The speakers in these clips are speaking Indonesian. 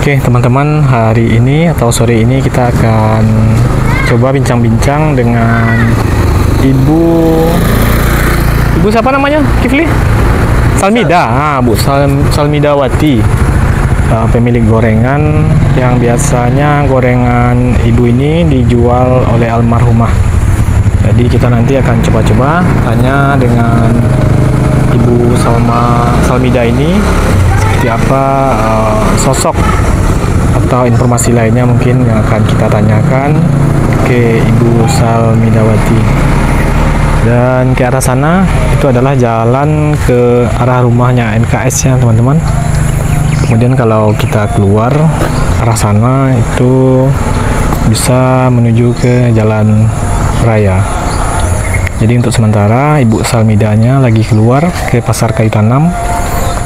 Oke teman-teman, hari ini atau sore ini kita akan coba bincang-bincang dengan Ibu siapa namanya, Kifli? Salmida, Bu Salmidawati, pemilik gorengan yang biasanya gorengan ibu ini dijual oleh almarhumah. Jadi kita nanti akan coba-coba tanya dengan Ibu Salmida ini seperti apa sosok atau informasi lainnya mungkin yang akan kita tanyakan ke Ibu Salmidawati. Dan ke arah sana itu adalah jalan ke arah rumahnya NKS ya teman-teman. Kemudian kalau kita keluar arah sana itu bisa menuju ke jalan raya. Jadi untuk sementara Ibu Salmidanya lagi keluar ke Pasar Kayu Tanam.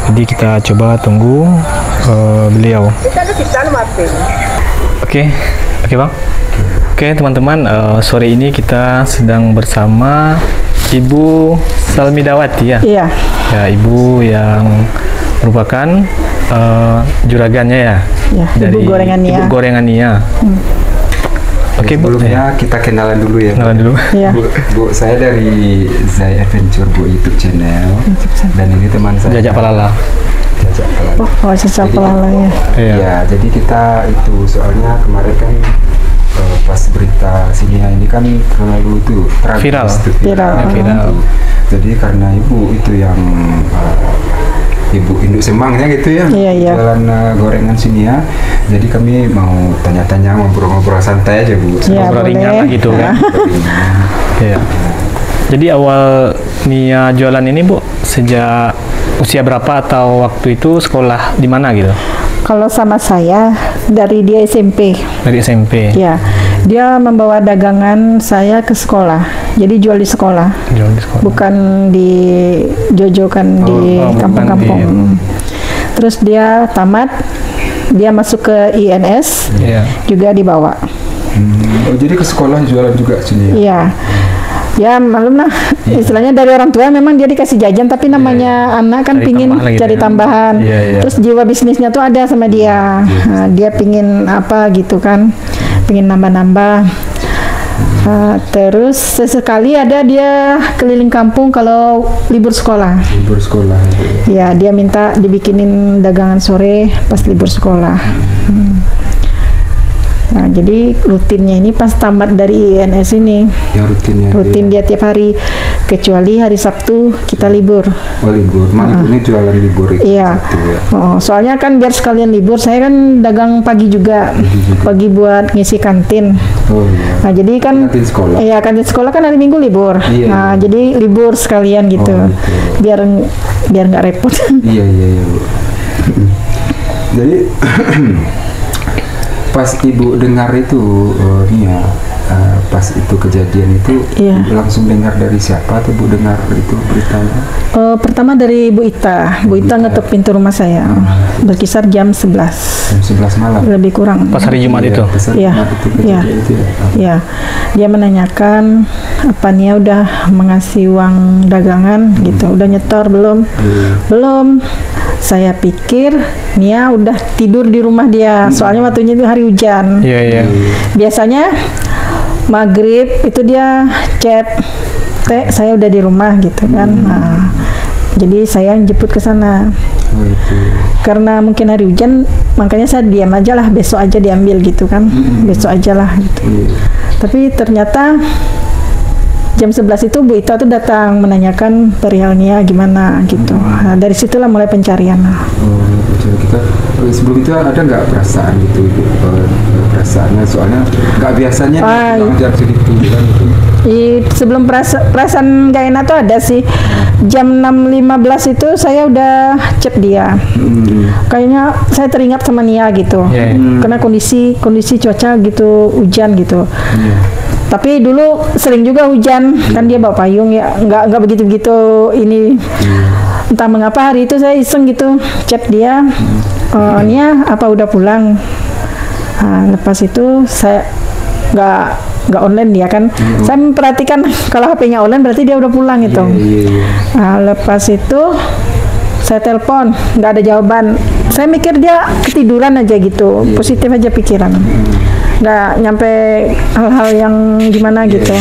Jadi kita coba tunggu beliau. Oke Bang. Oke teman-teman, sore ini kita sedang bersama Ibu Salmidawati ya. Iya. Ya, Ibu yang merupakan juragannya ya. Ya, dari Ibu Gorengan Nia. Ibu Gorengan Nia. Oke, sebelumnya kita kenalan dulu ya. Kenalan dulu. Iya. Bu, saya dari Zai Adventure Bu YouTube channel. Dan ini teman saya. Jajak Palala. Jajak Palala. Oh, Jajak Palala ya. Iya. Ya, jadi kita itu soalnya kemarin kan pas berita sini ini kan terlalu itu Viral. viral. Jadi karena ibu itu yang ibu induk semangnya gitu ya, Iya. jualan gorengan sini ya. Jadi kami mau tanya-tanya, ngobrol-ngobrol santai aja Bu. Iya, Ngobrol ringan boleh. lah gitu kan. Iya. Jadi awal Nia jualan ini Bu, sejak usia berapa atau waktu itu sekolah di mana gitu? Kalau sama saya dari dia SMP. Dari SMP. Ya. Dia membawa dagangan saya ke sekolah. Jadi jual di sekolah. Jual di sekolah. Bukan dijojokan di bukan kampung-kampung. Terus dia tamat, dia masuk ke INS, Iya. juga dibawa. Oh, jadi ke sekolah jualan juga sini ya? Iya. Ya malum lah, istilahnya dari orang tua memang dia dikasih jajan, tapi namanya anak kan Cari pingin tambahan gitu cari ya. tambahan. Iya. Terus jiwa bisnisnya tuh ada sama dia. Nah, dia pingin apa gitu kan, pingin nambah-nambah. Terus sesekali ada dia keliling kampung kalau libur sekolah. Libur sekolah. Ya dia minta dibikinin dagangan sore pas libur sekolah. Nah, jadi rutinnya ini pas tamat dari INS ini, Yang rutinnya. rutin dia tiap hari, kecuali hari Sabtu kita libur. Oh, libur. Ini jualan libur itu. Iya. Sabtu ya. Oh, soalnya kan biar sekalian libur, saya kan dagang pagi juga, pagi buat ngisi kantin. Oh iya. Nah, jadi kan Kantin sekolah. Iya, kantin sekolah kan hari Minggu libur. Iya, Nah, iya. jadi libur sekalian gitu. Oh, gitu. Biar nggak repot. Iya Bu. Jadi pas ibu dengar itu Nia, pas itu kejadian itu Iya. ibu langsung dengar dari siapa atau Bu dengar itu beritanya? Pertama dari Bu Ita. Bu Ita ngetuk pintu rumah saya. Berkisar jam 11. Jam 11 malam. Lebih kurang. Pas hari Jumat itu. Pas Iya. Jumat itu Iya. kejadian itu ya. Ya, dia menanyakan apa Nia udah mengasih uang dagangan gitu, udah nyetor belum? Belum. Saya pikir Nia udah tidur di rumah dia, soalnya waktunya itu hari hujan. Iya. Biasanya maghrib itu dia chat, "Teh, saya udah di rumah," gitu kan. Nah, jadi saya jemput ke sana. Oh, itu. Karena mungkin hari hujan, makanya saya diam aja lah, besok aja diambil gitu kan. Besok aja lah gitu. Iya. Tapi ternyata jam 11 itu Bu Ita tuh datang menanyakan perihal Nia gimana gitu. Nah, dari situlah mulai pencarian. Oh, jadi kita sebelum itu ada nggak perasaan gitu Ibu? Perasaannya soalnya nggak biasanya jam segitu kan itu. Sebelum perasaan gak enak tuh ada sih. Jam 6.15 itu saya udah chat dia. Kayaknya saya teringat sama Nia gitu. Iya. Karena kondisi cuaca gitu, hujan gitu. Tapi dulu sering juga hujan, kan dia bawa payung ya, nggak begitu ini. Entah mengapa hari itu saya iseng gitu chat dia, Nia apa udah pulang? Nah, lepas itu saya nggak online dia kan. Saya memperhatikan kalau HP-nya online berarti dia udah pulang itu. Iya. Nah, lepas itu Saya telepon, nggak ada jawaban. Saya mikir dia ketiduran aja gitu, positif aja pikiran. Nggak nyampe hal-hal yang gimana gitu.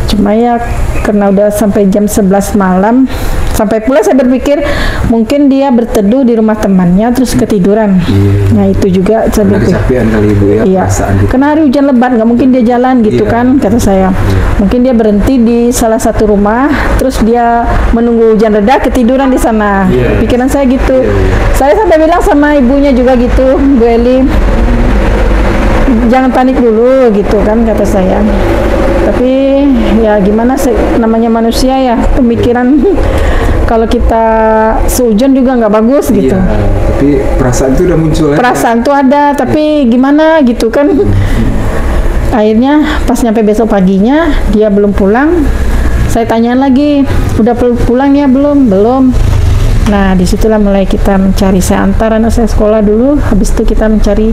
Cuma ya karena udah sampai jam 11 malam, sampai pula saya berpikir mungkin dia berteduh di rumah temannya terus ketiduran. Nah itu juga saya Karena berpikir. kecapean kali ibu ya, Iya, perasaan gitu. karena hari hujan lebat, nggak mungkin dia jalan gitu kan, kata saya. Mungkin dia berhenti di salah satu rumah, terus dia menunggu hujan reda, ketiduran di sana. Pikiran saya gitu. Saya sampai bilang sama ibunya juga gitu, Bu Eli, jangan panik dulu gitu kan, kata saya. Tapi ya gimana sih, namanya manusia ya, pemikiran kalau kita sehujan juga nggak bagus gitu. Iya, tapi perasaan itu udah muncul ya. Perasaan tuh ada, tapi gimana gitu kan. Akhirnya pas nyampe besok paginya dia belum pulang. Saya tanyain lagi, udah pulang ya belum? Belum. Nah disitulah mulai kita mencari. Saya antar anak saya sekolah dulu, habis itu kita mencari.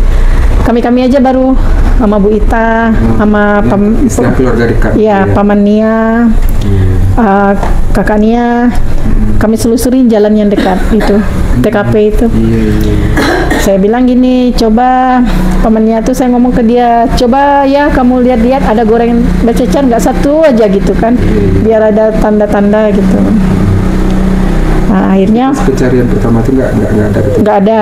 Kami aja baru sama Bu Ita, sama Istilah keluarga dekat. ya paman Nia, kakak Nia. Kami selusuri jalan yang dekat itu, TKP itu. Saya bilang gini, coba paman Nia tuh saya ngomong ke dia, coba ya kamu lihat-lihat ada gorengan bececer nggak satu aja gitu kan, biar ada tanda-tanda gitu. Nah, akhirnya Pencarian pertama itu nggak ada. nggak ada.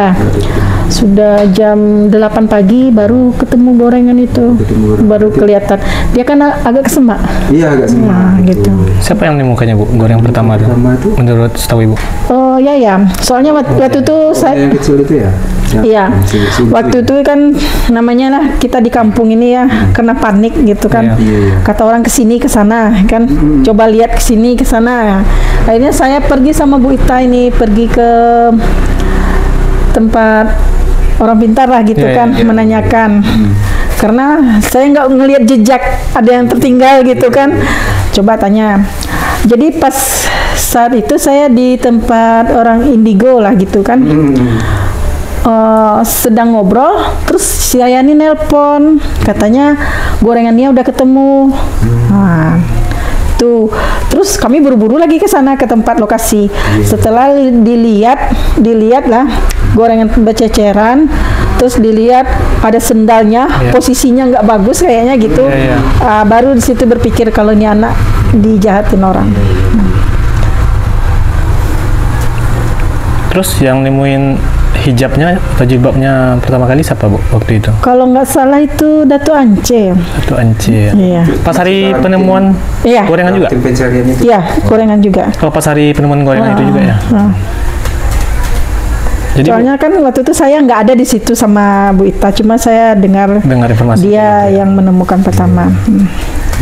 Sudah jam 8 pagi baru ketemu gorengan itu, baru kelihatan. Dia kan agak kesemak. Iya, agak sama. Nah, gitu. Siapa yang dimukanya Bu? Goreng pertama tuh? Pertama itu Menurut setahu Ibu? Oh ya ya, soalnya waktu itu saya. yang kecil itu ya. Iya, Yang waktu itu kan namanya lah kita di kampung ini ya, kena panik gitu kan. Iya. Kata orang kesini ke sana kan, coba lihat kesini ke sana. Akhirnya saya pergi sama Bu Ita ini, pergi ke tempat orang pintar lah gitu kan, menanyakan. Karena saya nggak ngelihat jejak ada yang tertinggal gitu kan. Coba tanya. Jadi pas saat itu saya di tempat orang indigo lah gitu kan. Sedang ngobrol, terus si Ayani nelpon, katanya gorengannya udah ketemu. Nah, tuh, terus kami buru-buru lagi ke sana ke tempat lokasi. Setelah dilihat lah gorengan bececeran, terus dilihat ada sendalnya, posisinya nggak bagus kayaknya gitu. Baru di situ berpikir kalau ini anak dijahatin orang. Terus yang nemuin hijabnya atau jilbabnya pertama kali siapa Bu waktu itu? Kalau nggak salah itu Dato Ance. Dato Ance. Iya. Pas hari penemuan Iya. gorengan juga? Tim pencarian itu. Iya, gorengan juga. Kalau pas hari penemuan gorengan itu juga ya? Jadi Soalnya kan waktu itu saya nggak ada di situ sama Bu Ita, cuma saya dengar informasi dia yang menemukan pertama.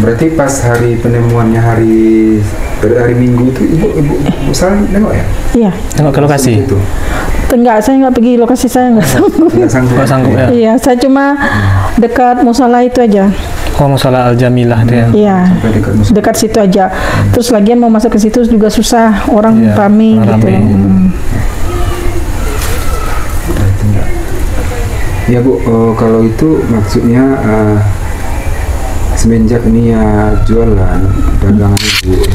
Berarti pas hari penemuannya hari Minggu itu ibu Sal nengok ya? Iya. Tengok ke lokasi. Itu. Enggak, saya nggak pergi lokasi, saya nggak sanggup. Nggak sanggup. Nggak sanggup ya? Iya, saya cuma dekat musola itu aja. Oh, musola Al-Jamilah dia. Iya, Sampai dekat musola. dekat situ aja. Terus lagian mau masuk ke situ juga susah, orang Iya, ramai orang gitu. ramai. Berarti nggak. Ya Bu, kalau itu maksudnya semenjak Nia jualan dagangan ibu ya,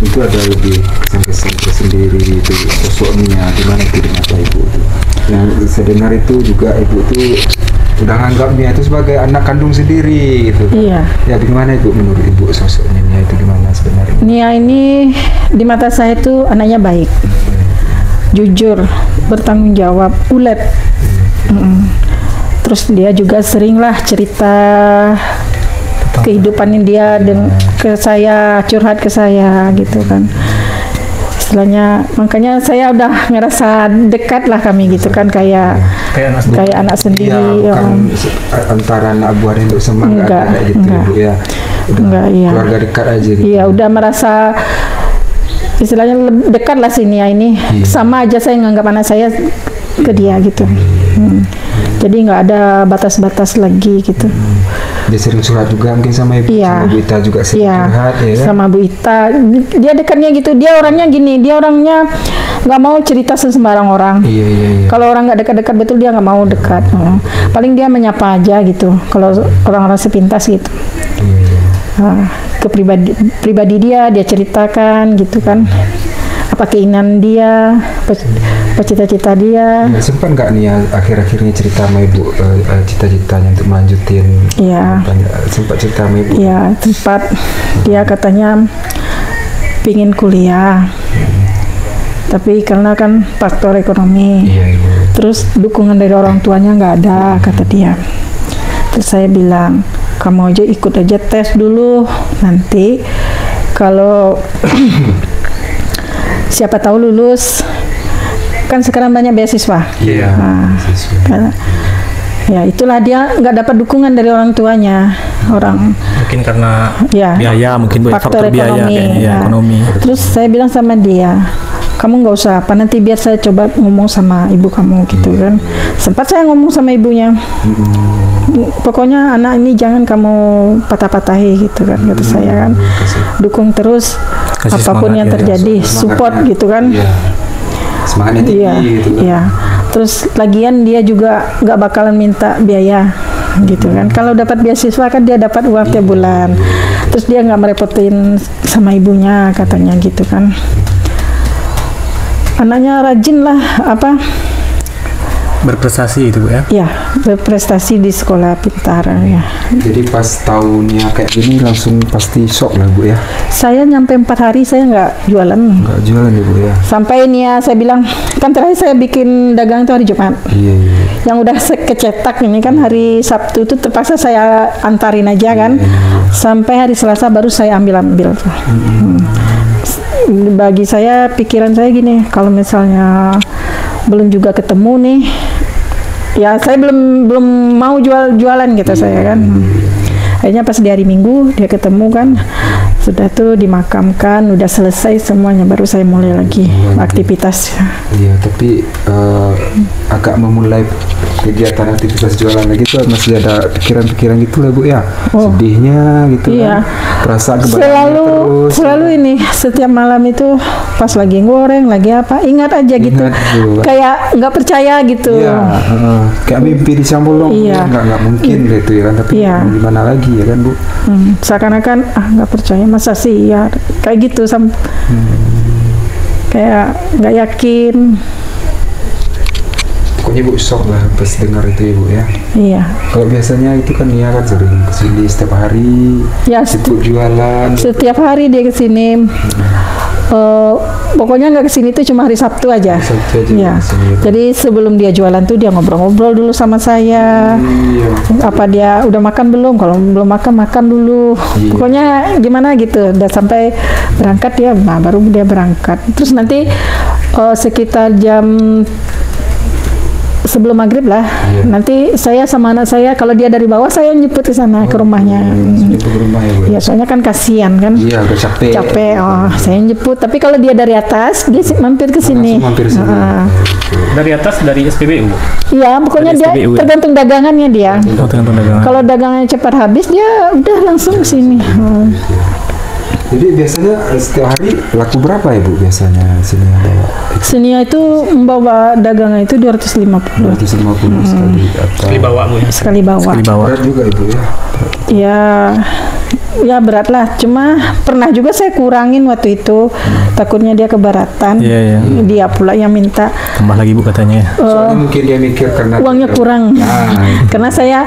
itu ada lebih kesan-kesan tersendiri itu sosok Nia di mana itu di mata ibu itu. Yang saya dengar itu juga ibu tuh udah nganggap Nia itu sebagai anak kandung sendiri gitu. Iya. Ya gimana ibu menurut ibu sosoknya Nia itu gimana sebenarnya? Nia ini di mata saya itu anaknya baik, jujur, bertanggung jawab, ulet. Terus dia juga seringlah cerita kehidupan dia ke saya, curhat ke saya gitu kan. Istilahnya, makanya saya udah ngerasa dekat lah kami gitu kan, kayak anak sendiri. Iya, bukan antara anak buah dan semangat Enggak, kayak gitu enggak. ibu ya. Udah Enggak, iya. keluarga dekat aja gitu. Iya, udah merasa istilahnya dekat lah sini ya ini. Sama aja saya nganggap anak saya ke dia gitu. Jadi nggak ada batas-batas lagi gitu. Dia sering curhat juga mungkin sama ibu, Iya. sama Bu Ita juga sering curhat ya kan? Sama Bu Ita. Dia dekatnya gitu. Dia orangnya gini. Dia orangnya nggak mau cerita sembarang orang. Iya. Kalau orang nggak dekat-dekat betul dia nggak mau dekat. Paling dia menyapa aja gitu. Kalau orang-orang sepintas gitu. Ke pribadi dia ceritakan gitu kan. apa keinginan dia, apa cita-cita dia. Ya, sempat nggak nih ya akhir-akhirnya cerita sama ibu cita-citanya untuk melanjutin? Iya. Sempat cerita sama ibu? Iya, sempat. Dia katanya pingin kuliah, tapi karena kan faktor ekonomi, Iya, ibu. terus dukungan dari orang tuanya nggak ada, kata dia. Terus saya bilang, kamu aja ikut aja tes dulu, nanti kalau siapa tahu lulus, kan sekarang banyak beasiswa. Iya. Nah, ya itulah dia nggak dapat dukungan dari orang tuanya, Mungkin karena ya biaya, mungkin Bu, faktor biaya kayaknya, ya, ya. ekonomi. Terus saya bilang sama dia, kamu nggak usah apa, nanti biar saya coba ngomong sama ibu kamu gitu kan. Sempat saya ngomong sama ibunya, pokoknya anak ini jangan kamu patah-patahi gitu kan, kata saya kan. Dukung terus Kasih apapun semangat, yang ya. terjadi, support gitu kan. Iya. Semangatnya tinggi Iya, gitu kan. iya. Terus lagian dia juga nggak bakalan minta biaya gitu kan. Kalau dapat beasiswa kan dia dapat uang tiap bulan. Terus dia nggak merepotin sama ibunya, katanya gitu kan. Anaknya rajin lah, apa? Berprestasi itu Bu ya. Ya, berprestasi di sekolah pintar ya. Jadi pas tahunnya kayak gini langsung pasti shock lah Bu ya. Saya nyampe 4 hari saya nggak jualan. Nggak jualan ya Bu ya. Sampai ini ya saya bilang, kan terakhir saya bikin dagang itu hari Jumat. Iya, iya. Yang udah kecetak ini kan hari Sabtu itu terpaksa saya antarin aja kan. Sampai hari Selasa baru saya ambil-ambil. Bagi saya, pikiran saya gini, kalau misalnya belum juga ketemu nih, ya saya belum mau jualan gitu saya kan. Akhirnya pas di hari Minggu dia ketemu kan, sudah tuh dimakamkan, udah selesai semuanya, baru saya mulai lagi aktivitas. Iya, tapi agak memulai kegiatan aktivitas jualan lagi tuh masih ada pikiran-pikiran gitu lah Bu ya. Oh. Sedihnya gitu Iya. kan. Perasaan kebahagiaan terus. Selalu ini setiap malam itu pas lagi goreng lagi apa, ingat aja gitu. Ingat, Bu. Kayak nggak percaya gitu. Iya, kayak mimpi dicampur dong. Iya. Nggak mungkin gitu ya kan, tapi Iya. gimana lagi ya kan Bu. Seakan-akan nggak percaya, masa sih ya kayak gitu kayak nggak yakin. Pokoknya Bu shock lah pas dengar itu ya Bu ya. Iya. Kalau biasanya itu kan Nia kan sering kesini setiap hari, Ya, sibuk jualan. setiap hari dia kesini. Pokoknya nggak kesini tuh cuma hari Sabtu aja. Sabtu aja Ya. kesini. Jadi sebelum dia jualan tuh dia ngobrol-ngobrol dulu sama saya. Iya. Apa dia udah makan belum? Kalau belum makan dulu. Iya. Pokoknya gimana gitu. Udah sampai berangkat dia, nah baru dia berangkat. Terus nanti sekitar jam sebelum maghrib lah. Iya. Nanti saya sama anak saya, kalau dia dari bawah saya nyebut ke sana ke rumahnya. Jemput ke rumah ya Bu. Ya soalnya kan kasihan kan. Iya, agak capek. Capek, saya jemput. Tapi kalau dia dari atas, dia mampir ke sini. Langsung mampir sini. Dari atas dari SPBU. Iya, pokoknya Dari dia SPBU ya? tergantung dagangannya dia. Oh, tergantung dagangan. Kalau dagangannya cepat habis, dia udah langsung ke sini. Jadi biasanya setiap hari laku berapa ya Bu biasanya sini bawa? Sini itu membawa dagangan itu 250 250 sekali apa? Sekali bawa Bu ya. sekali bawa. Sekali bawa. Berat juga Ibu ya. Ya berat lah. Cuma pernah juga saya kurangin waktu itu. Takutnya dia keberatan. Iya, iya. Dia pula yang minta. Tambah lagi Bu katanya. Soalnya mungkin dia mikir karena Uangnya kurang. Karena saya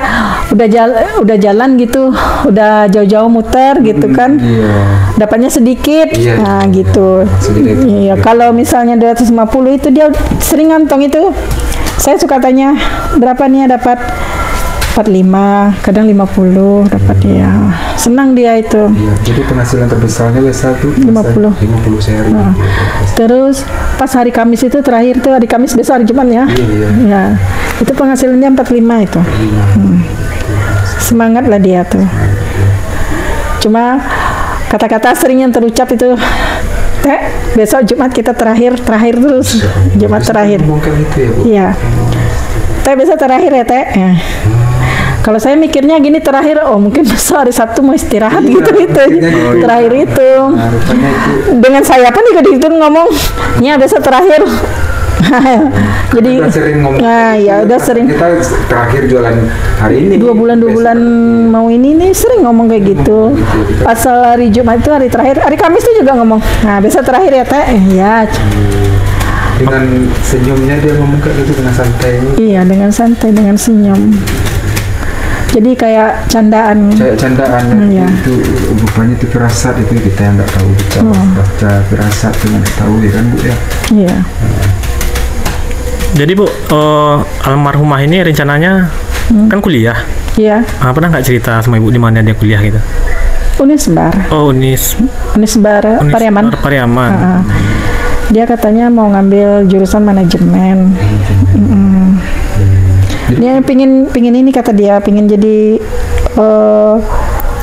udah jalan gitu, udah jauh-jauh muter gitu kan. Iya. Dapatnya sedikit. Iya. Nah, gitu. Sedikit. Iya, kalau misalnya 250 itu dia sering ngantong itu. Saya suka tanya, berapa nih dapat? 45, kadang 50 dapat dia. Senang dia itu. Iya, jadi penghasilan terbesarnya biasa tuh 50. 50 sehari. Terus pas hari Kamis itu terakhir tuh hari Kamis besok hari Jumat ya. Iya, iya. Ya. Itu penghasilannya 45 itu. Semangat lah dia tuh. Cuma kata-kata sering yang terucap itu, Teh, besok Jumat kita terakhir terus. Jumat terakhir. Ngomongkan itu ya Bu. Iya. Teh besok terakhir ya Teh. Ya. Kalau saya mikirnya gini terakhir, mungkin besok hari Sabtu mau istirahat Iya, gitu. mikirnya gitu. Terakhir itu. Nah, rupanya itu Dengan saya pun juga dihitung ngomong, ya besok terakhir. Jadi udah sering ngomong nah gitu. ya udah sering Kita terakhir jualan hari ini 2 bulan besok. mau ini nih sering ngomong kayak gitu. Asal hari Jumat itu hari terakhir, hari Kamis tuh juga ngomong. Nah besok terakhir ya teh, ya Dengan senyumnya dia ngomong kayak gitu dengan santai. iya dengan santai dengan senyum. Jadi kayak candaan. Kayak candaan Iya. itu rupanya itu firasat itu kita yang nggak tahu baca firasat itu nggak tahu ya kan Bu ya. Iya. Jadi Bu, almarhumah ini rencananya kan kuliah. Iya. Pernah nggak cerita sama Ibu di mana dia kuliah gitu? Unisbar. Oh, Unisbar Pariaman. Pariaman. Dia katanya mau ngambil jurusan manajemen. Dia pingin ini kata dia pingin jadi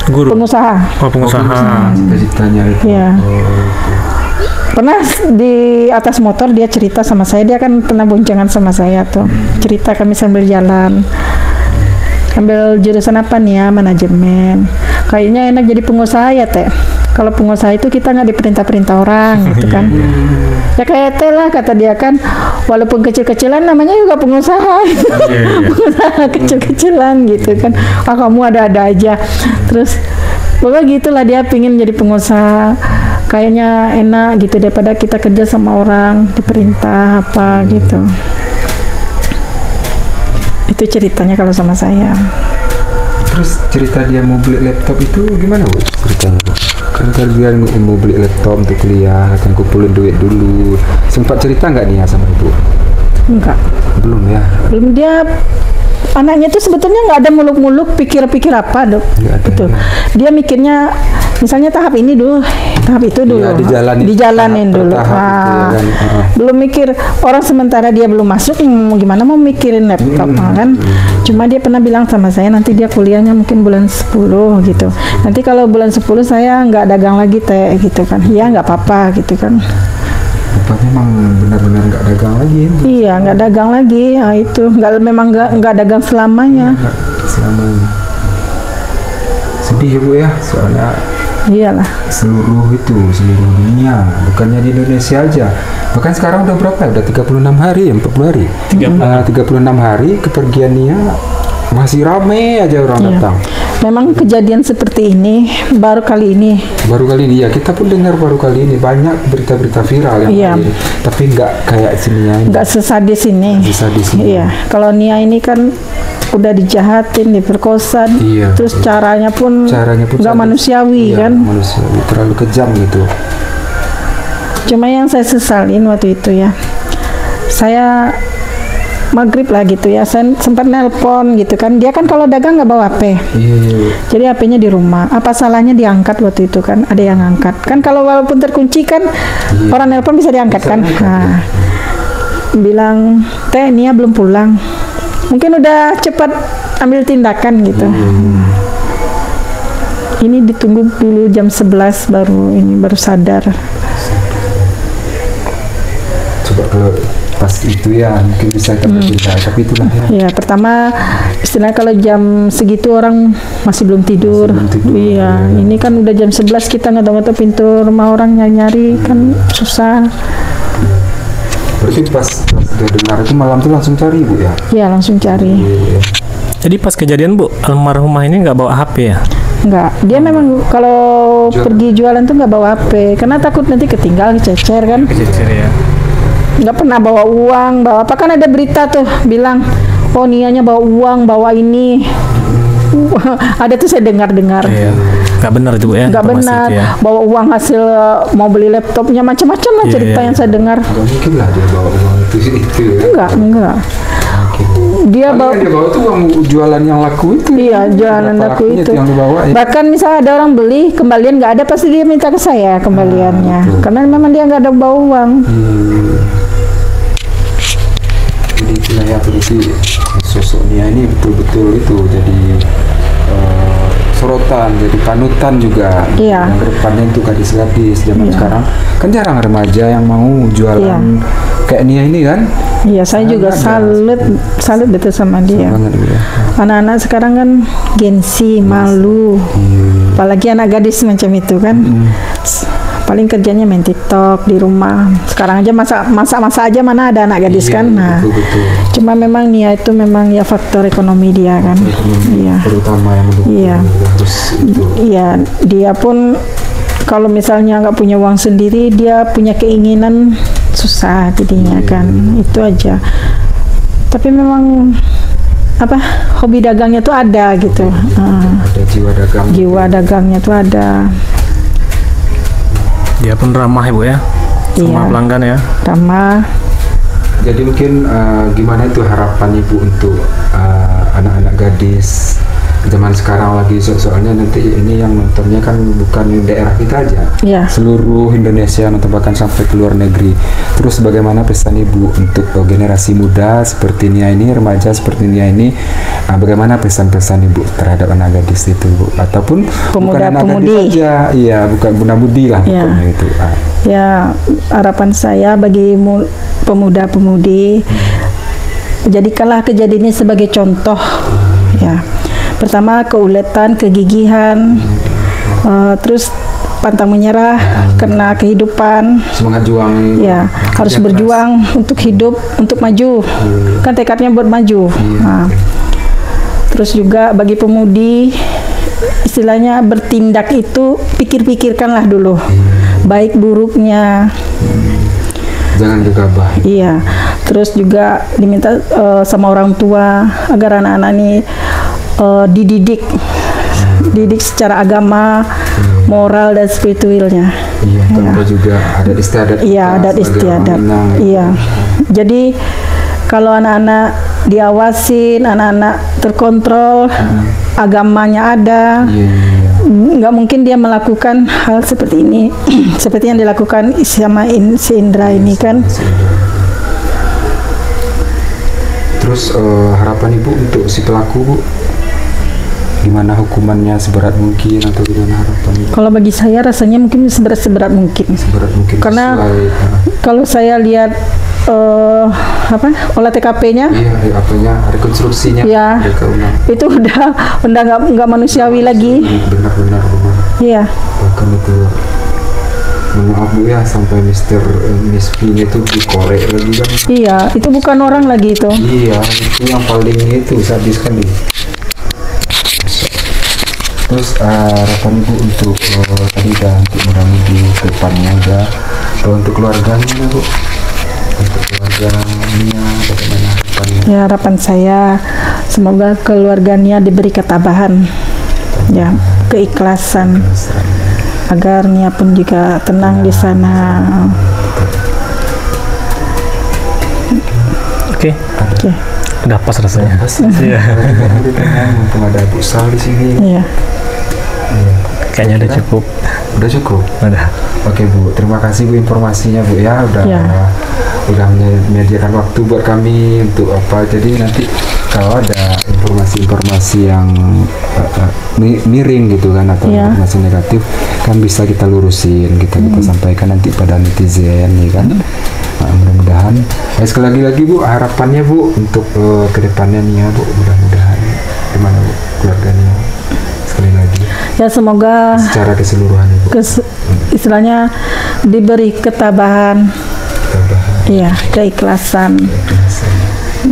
Guru. pengusaha. Oh, pengusaha. Cita-citanya itu. Iya. Pernah di atas motor dia cerita sama saya, dia kan pernah boncengan sama saya tuh. Cerita kami sambil jalan. Ambil jurusan apa nih ya? Manajemen. Kayaknya enak jadi pengusaha ya teh. Kalau pengusaha itu kita nggak diperintah-perintah orang gitu kan. Ya kayak teh lah kata dia kan. Walaupun kecil-kecilan namanya juga pengusaha. Pengusaha kecil-kecilan gitu kan. Kamu ada-ada aja. Terus pokoknya gitulah dia pingin jadi pengusaha. Kayaknya enak gitu daripada kita kerja sama orang diperintah apa gitu. Itu ceritanya kalau sama saya. Terus cerita dia mau beli laptop itu gimana Bu ceritanya Bu? Kan dia mau beli laptop untuk kuliah, akan kumpulin duit dulu. Sempat cerita nggak nih ya sama Ibu? Enggak. Belum ya? Belum. Dia anaknya tuh sebetulnya nggak ada muluk-muluk pikir-pikir apa dok. Nggak ada, Betul. ya. Dia mikirnya misalnya tahap ini dulu, tahap itu dulu. Iya, dijalanin dulu. tahap per tahap gitu ya kan. Belum mikir orang sementara dia belum masuk, gimana mau mikirin laptop kan? Cuma dia pernah bilang sama saya nanti dia kuliahnya mungkin bulan 10 gitu. Nanti kalau bulan 10 saya nggak dagang lagi teh gitu kan? Ya nggak apa-apa gitu kan? Bapaknya memang benar-benar nggak dagang lagi ya? Iya nggak dagang lagi. Nah, itu memang nggak dagang selamanya. Nggak selamanya. Sedih ya Bu ya, soalnya Iyalah. seluruh dunia, bukannya di Indonesia aja. Bahkan sekarang udah berapa? Udah 36 hari ya, 40 hari. 36 hari kepergian Nia masih rame aja orang Iya. datang. Memang kejadian seperti ini baru kali ini. Baru kali ini ya, kita pun dengar baru kali ini banyak berita-berita viral yang Iya. lain. Tapi nggak kayak Nia ini. Nggak sesadis ini. Sesadis ini. Iya. Kalau Nia ini kan udah dijahatin, diperkosa, Iya, terus betul. caranya pun nggak sadis. manusiawi Iya, kan. manusiawi, terlalu kejam gitu. Cuma yang saya sesalin waktu itu ya, saya maghrib lah gitu ya, saya sempat nelpon gitu kan. Dia kan kalau dagang nggak bawa HP. Iya. Jadi HP-nya di rumah. Apa salahnya diangkat waktu itu kan? Ada yang angkat. Kan kalau walaupun terkunci kan orang nelpon bisa diangkat Bisa kan? diangkat, Nah, bilang, "Teh, Nia belum pulang." Mungkin udah cepat ambil tindakan gitu. Ini ditunggu dulu jam 11 baru sadar. Coba kalau pas itu ya mungkin bisa kita bertindak, tapi itulah ya. Ya, pertama istilahnya kalau jam segitu orang masih belum tidur. Masih belum tidur, Iya, ya. ini kan udah jam 11 kita ngetok-ngetok pintu rumah orang nyari-nyari kan susah. Berarti pas dia dengar itu malam tuh langsung cari Bu ya? Ya, langsung cari. Iya. Jadi pas kejadian Bu, almarhumah ini nggak bawa HP ya? Enggak, dia memang kalau Jual. pergi jualan tuh nggak bawa HP karena takut nanti ketinggal, kececer kan. Kecil ya. Nggak pernah bawa uang, bawa apa, kan ada berita tuh bilang, oh nianya bawa uang, bawa ini. Ada tuh saya dengar-dengar. Iya. Nggak benar itu Bu ya? Nggak informasi benar, itu ya. bawa uang hasil mau beli laptopnya, macam-macam lah Iya, cerita iya. yang saya dengar. Nggak mungkin lah dia bawa uang itu ya. Enggak. Dia Paling bawa, yang dia bawa tuh uang jualan yang laku itu. iya jualan Berapa aku lakunya itu. yang dibawa ya. Bahkan misalnya ada orang beli, kembalian nggak ada, pasti dia minta ke saya kembaliannya. betul. Karena memang dia nggak ada bawa uang. Jadi itulah ya, berarti sosok Nia ini betul-betul itu jadi sorotan, jadi panutan juga. Iya. Yang kedepannya untuk gadis-gadis zaman Iya. sekarang kan jarang remaja yang mau jualan Iya. kayak Nia ini kan. Iya, saya juga salut betul sama dia. Banget gitu ya. Anak-anak sekarang kan gengsi, malu. Iya. Apalagi anak gadis macam itu kan. paling kerjanya main TikTok di rumah. Sekarang aja masa aja mana ada anak gadis Iya, kan. Nah, betul. cuma memang Nia itu memang ya faktor ekonomi dia kan. Iya. Terutama yang mendukung Iya. harus itu. Iya, dia pun kalau misalnya nggak punya uang sendiri, dia punya keinginan susah jadinya kan. Itu aja. Tapi memang apa hobi dagangnya tuh ada gitu. Ada jiwa dagang. Jiwa dagangnya tuh ada. Dia pun ramah ya Bu ya, sama Iya. pelanggan ya. Ramah. Jadi mungkin gimana itu harapan Ibu untuk anak-anak gadis zaman sekarang lagi, soalnya nanti ini yang nontonnya kan bukan daerah kita aja, Iya. seluruh Indonesia nonton, bahkan sampai ke luar negeri. Terus bagaimana pesan Ibu untuk generasi muda seperti Nia ini, remaja seperti Nia ini, bagaimana pesan-pesan Ibu terhadap anak gadis itu Bu? Ataupun bukan anak Pemuda-pemudi. gadis aja, iya bukan bunda-budi lah Iya. pokoknya itu. Ya, harapan saya bagi pemuda-pemudi, jadikanlah kejadian ini sebagai contoh. Ya, pertama keuletan, kegigihan, terus pantang menyerah karena kehidupan. Semangat juang. Ya, harus berjuang untuk hidup, untuk maju. Kan tekadnya buat maju. Nah, terus juga bagi pemudi, istilahnya bertindak itu pikir-pikirkanlah dulu, baik buruknya. Jangan gegabah. Iya. Terus juga diminta sama orang tua agar anak-anak ini dididik secara agama, moral dan spiritualnya. Iya, tanpa juga adat istiadat. Iya, kita adat sebagai orang istiadat. Minang. Iya. Jadi kalau anak-anak diawasin, anak-anak terkontrol, agamanya ada, Iya, iya. nggak mungkin dia melakukan hal seperti ini, seperti yang dilakukan sama si Indra ini kan. Terus harapan Ibu untuk si pelaku Bu, gimana hukumannya, seberat mungkin atau gimana harapan Ibu? Kalau bagi saya rasanya mungkin seberat mungkin. Seberat mungkin Karena sesuai, kalau saya lihat olah TKP-nya, iya, apanya rekonstruksinya Ya. mereka itu udah nggak manusiawi lagi. benar. Iya, Bahkan itu, mohon maaf Bu ya, sampai Miss P itu dikorek lagi kan. iya, itu bukan orang lagi itu. Iya, itu yang paling itu sadis sekali. Terus harapan Ibu untuk tadi udah untuk mudah-mudi ke depannya udah. Kalau untuk keluarganya Bu, untuk keluarga Nia bagaimana harapannya? Ya, harapan saya semoga keluarganya diberi ketabahan, ya, keikhlasan, agar Nia pun juga tenang di sana. Oke, Oke, udah pas rasanya. Iya. Mumpung ada Bu Sal di sini. iya. Kayaknya udah cukup. Udah cukup. Udah. Oke Bu, terima kasih Bu informasinya Bu ya, Ya. udah menyediakan waktu buat kami untuk apa. Jadi nanti kalau ada informasi-informasi yang miring gitu kan, atau Ya. informasi negatif kan bisa kita lurusin, kita sampaikan nanti pada netizen ya kan. Mudah-mudahan. Sekali lagi Bu, harapannya Bu untuk kedepannya nih ya Bu, mudah-mudahan gimana Bu keluarganya sekali lagi Ya, semoga secara keseluruhan Ibu. istilahnya diberi ketabahan, Ketabahan. iya, keikhlasan,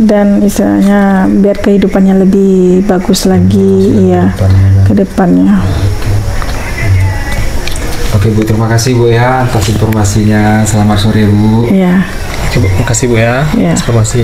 dan istilahnya biar kehidupannya lebih bagus lagi, iya, ke depannya. Oke Bu, terima kasih Bu ya atas informasinya. Selamat sore Bu. Iya. Terima kasih Bu ya, Iya. informasi.